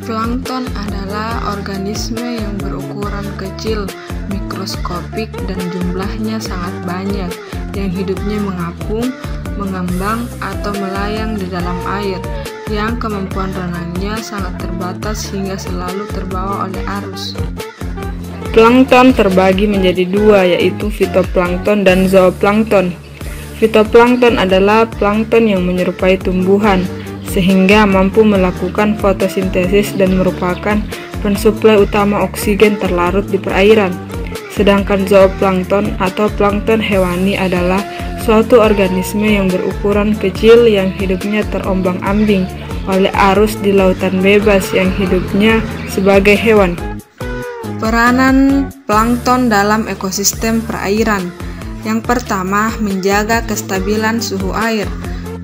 Plankton adalah organisme yang berukuran kecil, mikroskopik, dan jumlahnya sangat banyak, yang hidupnya mengapung, mengambang, atau melayang di dalam air, yang kemampuan renangnya sangat terbatas hingga selalu terbawa oleh arus. Plankton terbagi menjadi dua, yaitu fitoplankton dan zooplankton. Fitoplankton adalah plankton yang menyerupai tumbuhan, sehingga mampu melakukan fotosintesis dan merupakan pensuplai utama oksigen terlarut di perairan. Sedangkan zooplankton atau plankton hewani adalah suatu organisme yang berukuran kecil yang hidupnya terombang-ambing oleh arus di lautan bebas yang hidupnya sebagai hewan. Peranan plankton dalam ekosistem perairan. Yang pertama, menjaga kestabilan suhu air.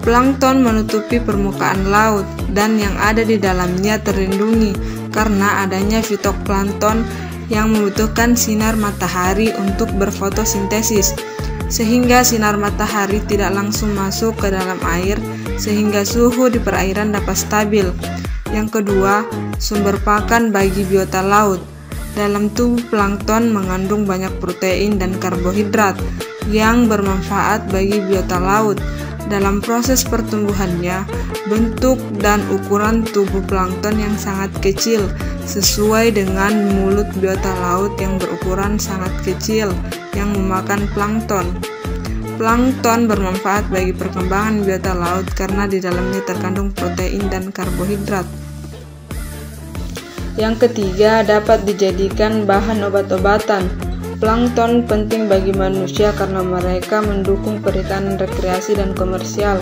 Plankton menutupi permukaan laut dan yang ada di dalamnya terlindungi karena adanya fitoplankton yang membutuhkan sinar matahari untuk berfotosintesis, sehingga sinar matahari tidak langsung masuk ke dalam air sehingga suhu di perairan dapat stabil. Yang kedua, sumber pakan bagi biota laut. Dalam tubuh plankton mengandung banyak protein dan karbohidrat yang bermanfaat bagi biota laut. Dalam proses pertumbuhannya, bentuk dan ukuran tubuh plankton yang sangat kecil sesuai dengan mulut biota laut yang berukuran sangat kecil yang memakan plankton. Plankton bermanfaat bagi perkembangan biota laut karena di dalamnya terkandung protein dan karbohidrat. Yang ketiga, dapat dijadikan bahan obat-obatan. Plankton penting bagi manusia karena mereka mendukung perikanan rekreasi dan komersial.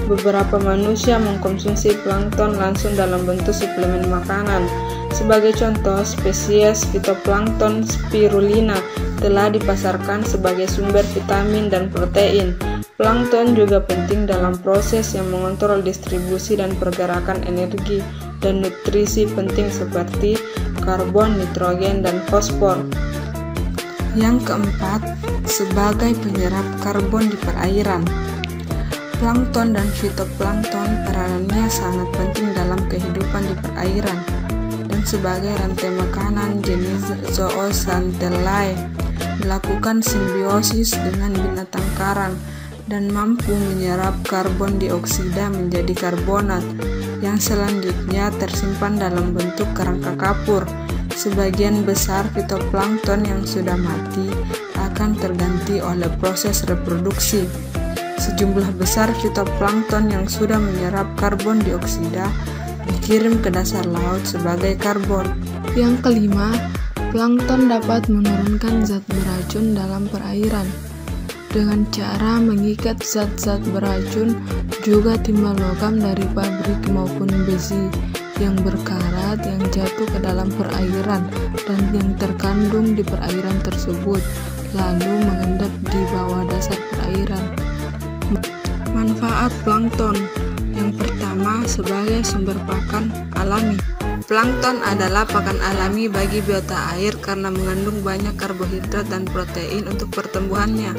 Beberapa manusia mengkonsumsi plankton langsung dalam bentuk suplemen makanan. Sebagai contoh, spesies fitoplankton spirulina telah dipasarkan sebagai sumber vitamin dan protein. Plankton juga penting dalam proses yang mengontrol distribusi dan pergerakan energi dan nutrisi penting seperti karbon, nitrogen, dan fosfor. Yang keempat, sebagai penyerap karbon di perairan. Plankton dan fitoplankton peranannya sangat penting dalam kehidupan di perairan dan sebagai rantai makanan jenis Zooxanthellae, melakukan simbiosis dengan binatang karang dan mampu menyerap karbon dioksida menjadi karbonat yang selanjutnya tersimpan dalam bentuk kerangka kapur. Sebagian besar fitoplankton yang sudah mati akan terganti oleh proses reproduksi. Sejumlah besar fitoplankton yang sudah menyerap karbon dioksida dikirim ke dasar laut sebagai karbon. Yang kelima, plankton dapat menurunkan zat beracun dalam perairan dengan cara mengikat zat-zat beracun, juga timah logam dari pabrik maupun besi yang berkarat yang jatuh ke dalam perairan dan yang terkandung di perairan tersebut, lalu mengendap di bawah dasar perairan. Manfaat plankton. Yang pertama, sebagai sumber pakan alami. Plankton adalah pakan alami bagi biota air karena mengandung banyak karbohidrat dan protein untuk pertumbuhannya.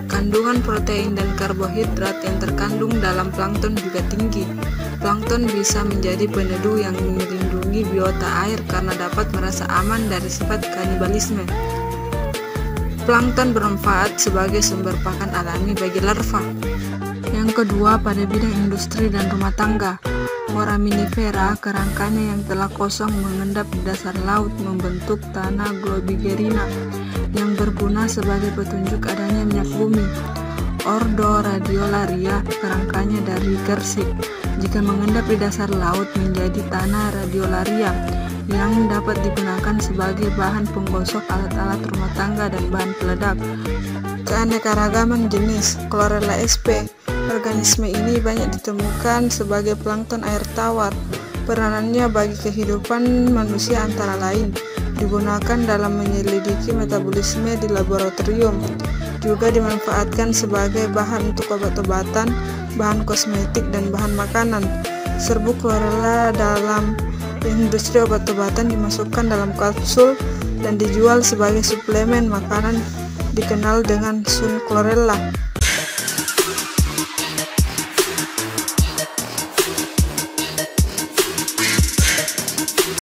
Kandungan protein dan karbohidrat yang terkandung dalam plankton juga tinggi. Plankton bisa menjadi peneduh yang melindungi biota air karena dapat merasa aman dari sifat kanibalisme. Plankton bermanfaat sebagai sumber pakan alami bagi larva. Yang kedua, pada bidang industri dan rumah tangga. Foraminifera, kerangkanya yang telah kosong mengendap di dasar laut membentuk tanah globigerina yang berguna sebagai petunjuk adanya minyak bumi. Ordo radiolaria, kerangkanya dari gersik, jika mengendap di dasar laut menjadi tanah radiolaria yang dapat digunakan sebagai bahan penggosok alat-alat rumah tangga dan bahan peledak. Keanekaragaman jenis Chlorella sp. Organisme ini banyak ditemukan sebagai plankton air tawar. Peranannya bagi kehidupan manusia antara lain digunakan dalam menyelidiki metabolisme di laboratorium, juga dimanfaatkan sebagai bahan untuk obat-obatan, bahan kosmetik, dan bahan makanan. Serbuk chlorella dalam industri obat-obatan dimasukkan dalam kapsul dan dijual sebagai suplemen makanan dikenal dengan sun chlorella.